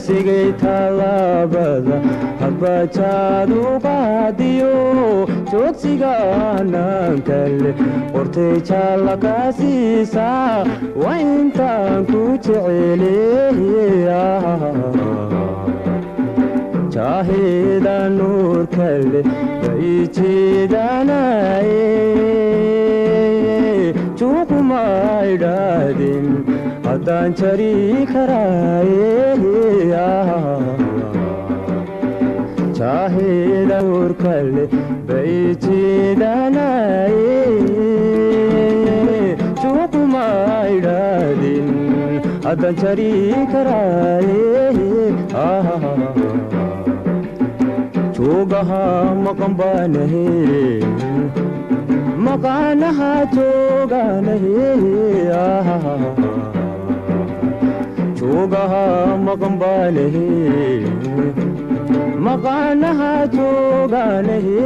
sigay talaabada habbajaadu qaadiyo joogsiga aanan kale qortay jaalla ka siisaa waa intaan ku jeceleeya jaahida nuur kale bay jeedanaye juuquma idhaadin haddaan jari karaaye jaahida nuur kale bay jeedanaye juuquma idhaadin haddaan jari karaaye joogaha maqanbaanahe maqaanaha jooganahe joogaha maqanbaanahe maqaanaha jooganahe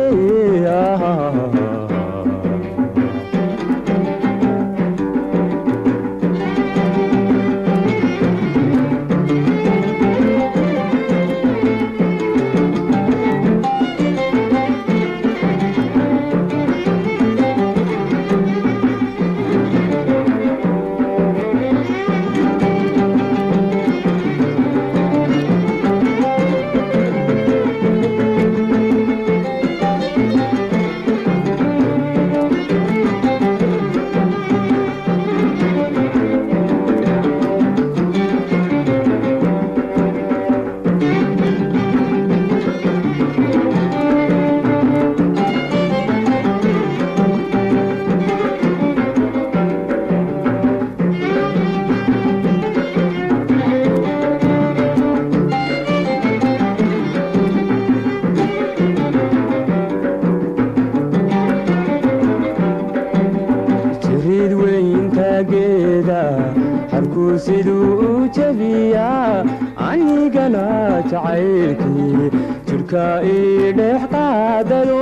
harkuu siduu u jabiyaa anigana jacaylkii jidhka ii dhex qaadayo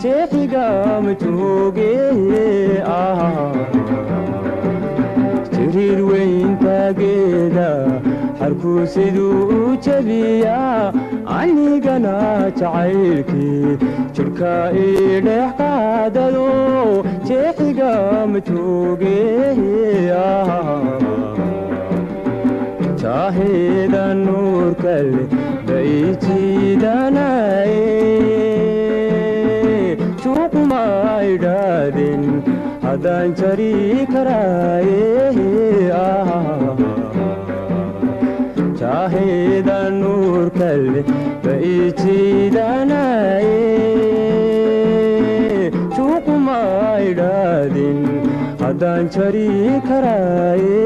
jeexiga ma joogee jiriir weyntageeda harkuu siduu u jabiyaa anigana jacaylkii jidhka ii dhex qaadayo jeexiga ma joogee jaahida nuur kale bay jiidanaye juuquma idhaadin haddaan jari karaaye jaahida nuur kale bay jiidanaye juuquma idhaadin haddaan jari karaaye